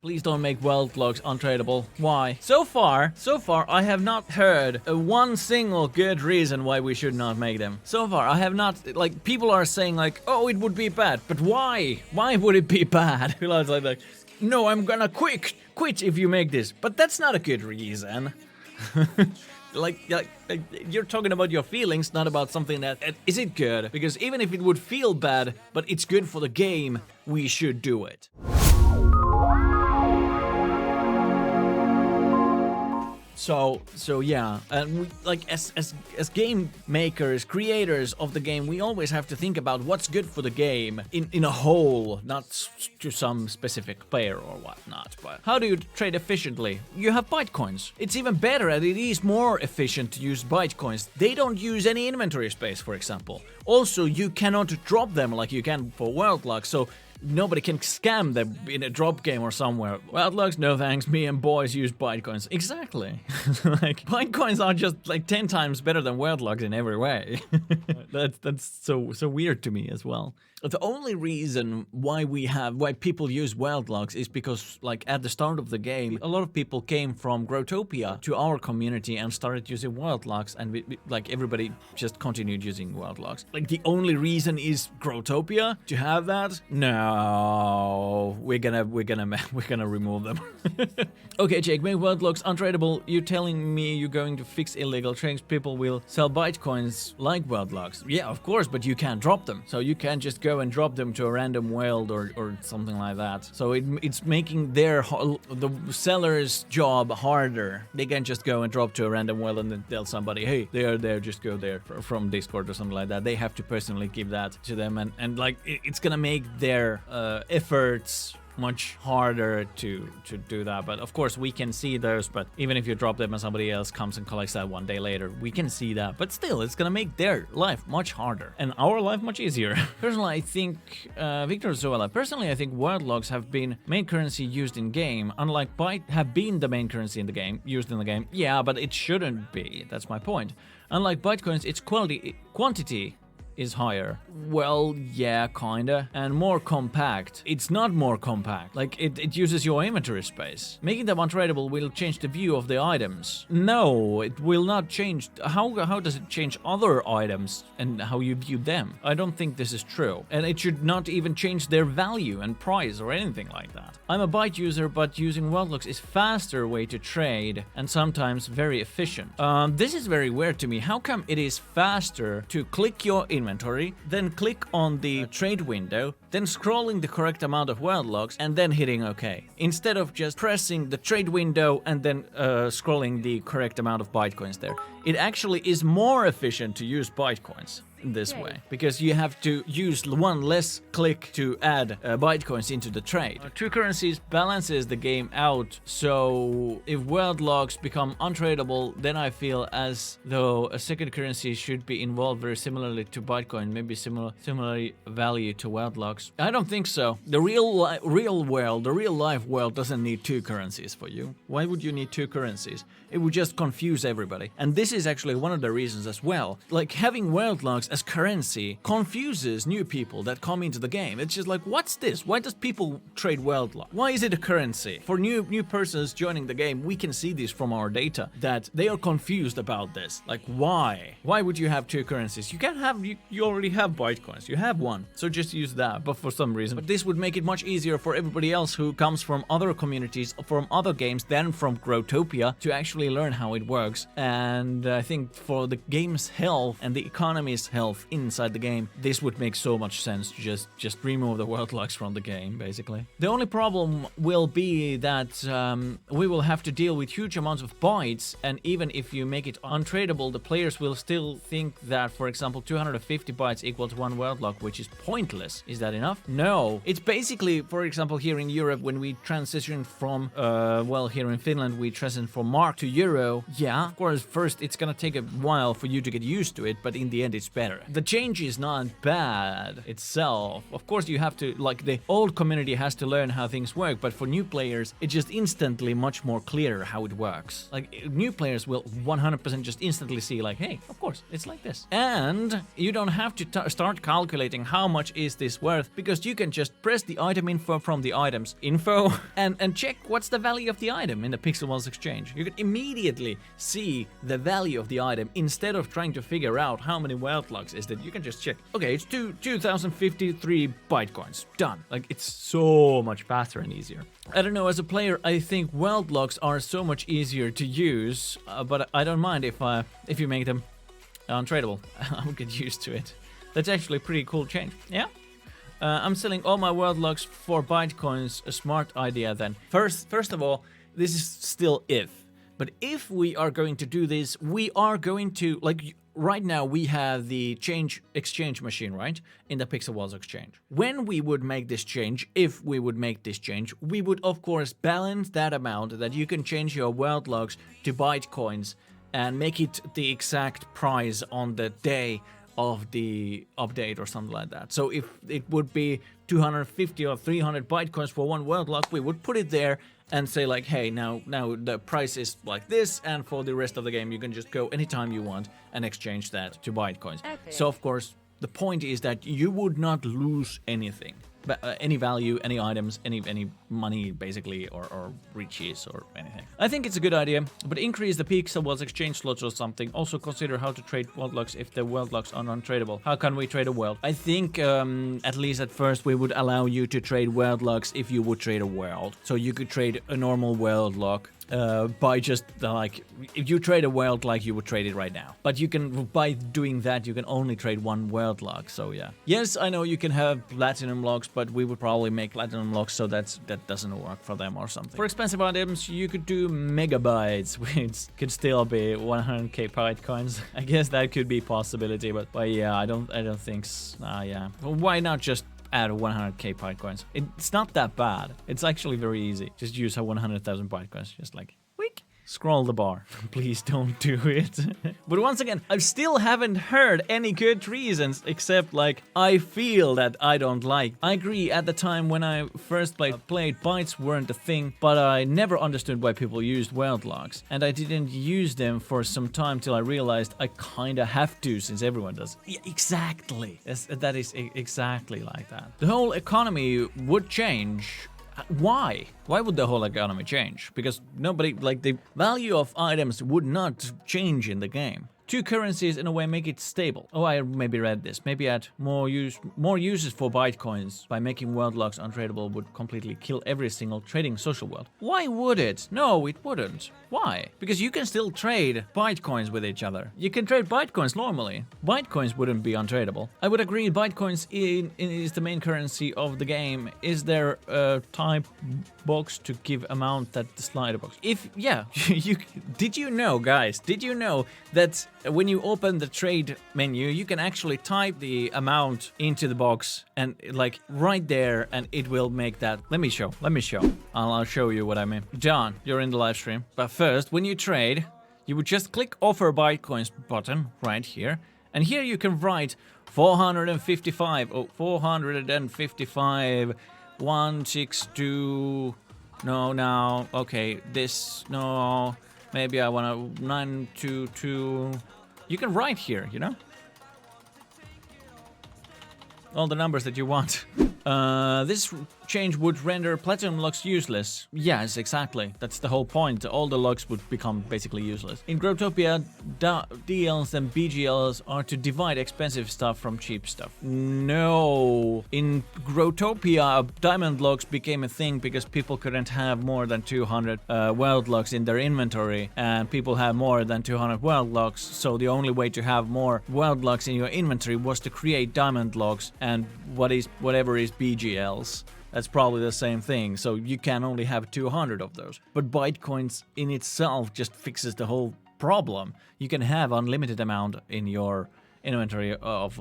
Please don't make world logs untradable. Why? So far, I have not heard one single good reason why we should not make them. So far, I have not, like, people are saying like, oh, it would be bad, but why? Why would it be bad? People are like, no, I'm gonna quit if you make this, but that's not a good reason. Like, you're talking about your feelings, not about something that is it good? Because even if it would feel bad, but it's good for the game, we should do it. So yeah, and we, like as game makers, creators of the game, we always have to think about what's good for the game in a whole, not to some specific player or whatnot. But how do you trade efficiently? You have Bytecoins. It's even better, and it is more efficient to use Bytecoins. They don't use any inventory space, for example. Also, you cannot drop them like you can for World Logs, so nobody can scam them in a drop game or somewhere. World Logs, no thanks, me and boys use Bytecoins. Exactly. Like, Bytecoins are just like 10 times better than World Logs in every way. That's so weird to me as well. The only reason why people use World Logs is because, like, at the start of the game, a lot of people came from Growtopia to our community and started using World Logs, and like everybody just continued using World Logs. Like, the only reason is Growtopia to have that? No, we're gonna remove them. Okay, Jake, make World Logs untradable. You telling me you're going to fix illegal trades? People will sell Bytecoins like World Logs. Yeah, of course, but you can't drop them, so you can't just go and drop them to a random world or something like that. So it's making the seller's job harder. They can just go and drop to a random world and then tell somebody, hey, they are there, just go there from Discord or something like that. They have to personally give that to them, and like it's gonna make their efforts much harder to do that. But of course we can see those, but even if you drop them and somebody else comes and collects that one day later, we can see that. But still, it's gonna make their life much harder and our life much easier. Personally, I think Victor Zoella, personally I think World Logs have been main currency used in game, unlike Byte have been the main currency in the game, used in the game. Yeah, but it shouldn't be. That's my point. Unlike Bytecoins, its quantity is higher. Well, yeah, kinda. And more compact. It's not more compact. Like, it uses your inventory space. Making them untradable will change the view of the items. No, it will not change. How does it change other items and how you view them? I don't think this is true. And it should not even change their value and price or anything like that. I'm a Byte user, but using World Logs is faster way to trade and sometimes very efficient. This is very weird to me. How come it is faster to click your inventory, then click on the trade window, then scrolling the correct amount of World Logs, and then hitting OK, instead of just pressing the trade window and then scrolling the correct amount of Bytecoins there? It actually is more efficient to use Bytecoins in this way, because you have to use one less click to add Bytecoins into the trade. Two currencies balances the game out, so if World Logs become untradable, then I feel as though a second currency should be involved very similarly to Bytecoin, maybe similarly value to World Logs. I don't think so. The real life world doesn't need two currencies for you. Why would you need two currencies? It would just confuse everybody. And this is actually one of the reasons as well. Like, having World Logs as currency confuses new people that come into the game. It's just like, what's this? Why does people trade World Logs? Why is it a currency? For new persons joining the game, we can see this from our data, that they are confused about this. Like, why? Why would you have two currencies? You can't have, you already have Bytecoins. You have one, so just use that, but for some reason. But this would make it much easier for everybody else who comes from other communities, from other games than from Growtopia, to actually learn how it works. And I think for the game's health and the economy's health inside the game, this would make so much sense to just remove the World Logs from the game, basically. The only problem will be that we will have to deal with huge amounts of bytes, and even if you make it untradable, the players will still think that, for example, 250 bytes equals one World Log, which is pointless. Is that enough? No. It's basically, for example, here in Europe, when we transition from, here in Finland, we transition from mark to euro. Yeah, of course, first it's gonna take a while for you to get used to it, but in the end it's better. better. The change is not bad itself. Of course, you have to, like, the old community has to learn how things work, but for new players, it's just instantly much more clear how it works. Like, new players will 100% just instantly see, like, hey, of course, it's like this. And you don't have to start calculating how much is this worth, because you can just press the item info from the items info and check what's the value of the item in the Pixelmons exchange. You can immediately see the value of the item instead of trying to figure out how many world locks is that. You can just check, okay, it's 2053 Bytecoins. Done. Like, it's so much faster and easier. I don't know, as a player, I think world locks are so much easier to use, but I don't mind if you make them untradeable. I'll get used to it. That's actually a pretty cool change. Yeah? I'm selling all my world locks for Bytecoins. A smart idea then. First of all, this is still if. But if we are going to do this, we are going to, like, right now we have the exchange machine, right? In the Pixel Walls exchange. When we would make this change, if we would make this change, we would of course balance that amount that you can change your world locks to Bytecoins and make it the exact price on the day of the update or something like that. So if it would be 250 or 300 Bytecoins for one world lock, we would put it there and say like, hey, now the price is like this, and for the rest of the game you can just go anytime you want and exchange that to Bytecoins. Okay. So of course the point is that you would not lose anything. Any value, any items, any money, basically, or riches, or anything. I think it's a good idea, but increase the Pixel Walls exchange slots or something. Also consider how to trade world locks if the world locks are non-tradable. How can we trade a world? I think, at least at first, we would allow you to trade world locks if you would trade a world. So you could trade a normal world lock by just like, if you trade a world like you would trade it right now. But you can, by doing that, you can only trade one world lock, so yeah. Yes, I know you can have platinum locks, but we would probably make platinum locks so that doesn't work for them or something. For expensive items, you could do megabytes, which could still be 100k Bytecoins. I guess that could be a possibility, but yeah, I don't think yeah. Well, why not just add 100k Bytecoins? It's not that bad. It's actually very easy. Just use 100,000 Bytecoins, just like, weak. Scroll the bar. Please don't do it. But once again, I still haven't heard any good reasons except like, I feel that I don't like. I agree, at the time when I first played, bytes weren't a thing, but I never understood why people used world locks. And I didn't use them for some time till I realized I kinda have to, since everyone does. Yeah, exactly. That is exactly like that. The whole economy would change. Why? Why would the whole economy change? Because nobody, like, the value of items would not change in the game. Two currencies in a way make it stable. Oh, I maybe read this. Maybe add more uses for Bytecoins by making world locks untradeable would completely kill every single trading social world. Why would it? No, it wouldn't. Why? Because you can still trade Bytecoins with each other. You can trade Bytecoins normally. Bytecoins wouldn't be untradeable. I would agree Bytecoins is the main currency of the game. Is there a type box to give amount that the slider box? Yeah, did you know, guys? Did you know that when you open the trade menu, you can actually type the amount into the box and like right there, and it will make that. Let me show. I'll show you what I mean. John, you're in the live stream. But first, when you trade, you would just click offer Bytecoins button right here. And here you can write 455, 162, no, okay, this, no, maybe I want to 922. You can write here, you know? All the numbers that you want. This change would render platinum locks useless. Yes, exactly. That's the whole point. All the locks would become basically useless. In Growtopia, DLs and BGLs are to divide expensive stuff from cheap stuff. No. In Growtopia, diamond locks became a thing because people couldn't have more than 200 world locks in their inventory, and people have more than 200 world locks, so the only way to have more world locks in your inventory was to create diamond locks and whatever is BGLs. That's probably the same thing, so you can only have 200 of those. But Bytecoins in itself just fixes the whole problem. You can have unlimited amount in your inventory of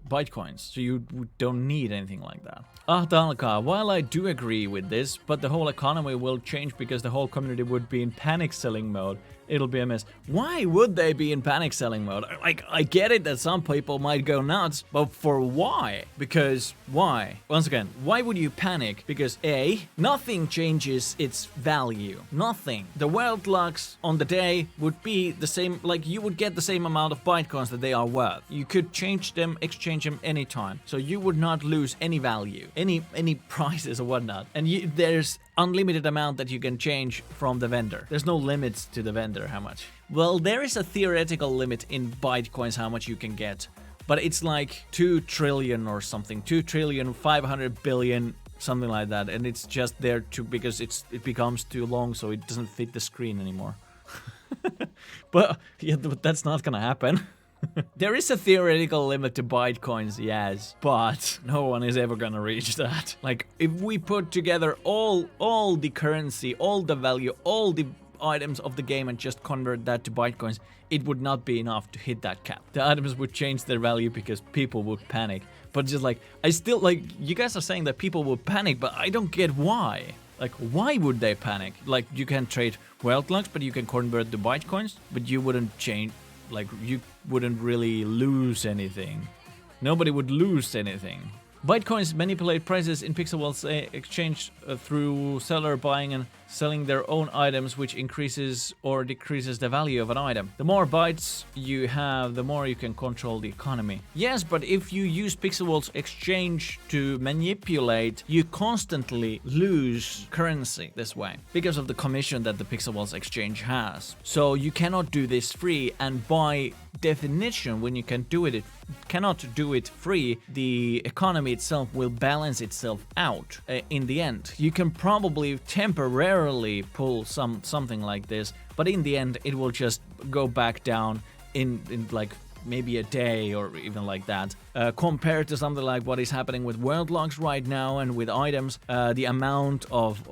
Bytecoins, so you don't need anything like that. Dalka, while I do agree with this, but the whole economy will change because the whole community would be in panic selling mode. It'll be a mess. Why would they be in panic selling mode? Like, I get it that some people might go nuts, but for why? Because why? Once again, why would you panic? Because A, nothing changes its value. Nothing. The world locks on the day would be the same, like you would get the same amount of Bitcoins that they are worth. You could change them, exchange them anytime. So you would not lose any value, any prices or whatnot. And there's unlimited amount that you can change from the vendor. There's no limits to the vendor how much. Well, there is a theoretical limit in Bitcoins how much you can get, but it's like 2 trillion or something, 2,500 billion, something like that, and it's just there because it becomes too long, so it doesn't fit the screen anymore. But yeah, but that's not gonna happen. There is a theoretical limit to Bitcoins, yes, but no one is ever gonna reach that. Like, if we put together all the currency, all the value, all the items of the game and just convert that to Bitcoins, it would not be enough to hit that cap. The items would change their value because people would panic. But just like, I still, like, you guys are saying that people would panic, but I don't get why. Like, why would they panic? Like, you can trade world locks, but you can convert to Bitcoins, but you wouldn't change. Like, you wouldn't really lose anything. Nobody would lose anything. Bitcoins manipulate prices in Pixelworld's exchange through seller buying and selling their own items, which increases or decreases the value of an item. The more bytes you have, the more you can control the economy. Yes, but if you use Pixelworld's exchange to manipulate, you constantly lose currency this way because of the commission that the Pixelworld's exchange has. So you cannot do this free, and by definition, when you cannot do it free, the economy itself will balance itself out in the end. You can probably temporarily pull something like this, but in the end it will just go back down in like maybe a day or even like that. Compared to something like what is happening with world locks right now and with items, the amount of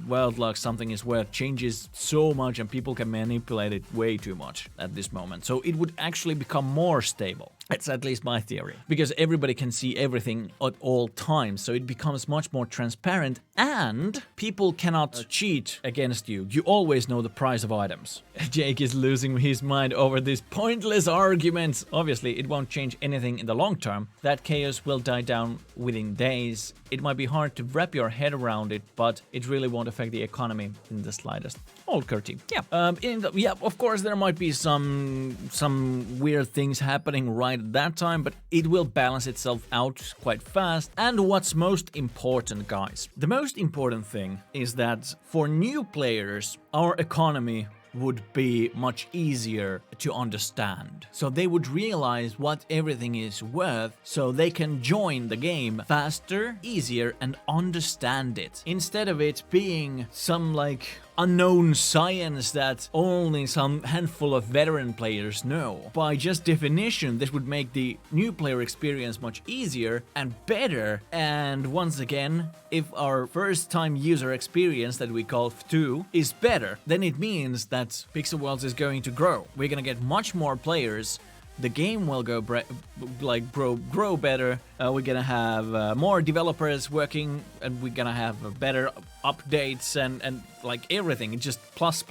world locks something is worth changes so much, and people can manipulate it way too much at this moment. So it would actually become more stable. It's at least my theory, because everybody can see everything at all times, so it becomes much more transparent, and people cannot cheat against you. You always know the price of items. Jake is losing his mind over these pointless arguments. Obviously, it won't change anything in the long term. That chaos will die down within days. It might be hard to wrap your head around it, but it really won't affect the economy in the slightest. Old Curti. Yeah. Of course there might be some weird things happening right at that time, but it will balance itself out quite fast. And what's most important, guys? The most important thing is that for new players, our economy would be much easier to understand. So they would realize what everything is worth, so they can join the game faster, easier, and understand it. Instead of it being some like unknown science that only some handful of veteran players know. By just definition, this would make the new player experience much easier and better. And once again, if our first time user experience that we call F2 is better, then it means that Pixelworlds is going to grow. We're gonna get much more players. The game will go grow better. We're gonna have more developers working, and we're gonna have better updates and like everything. It's just plus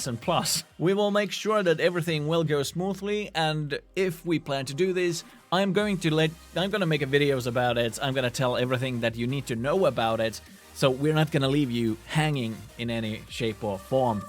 and plus. We will make sure that everything will go smoothly, and if we plan to do this, I'm gonna make a videos about it. I'm gonna tell everything that you need to know about it. So we're not gonna leave you hanging in any shape or form.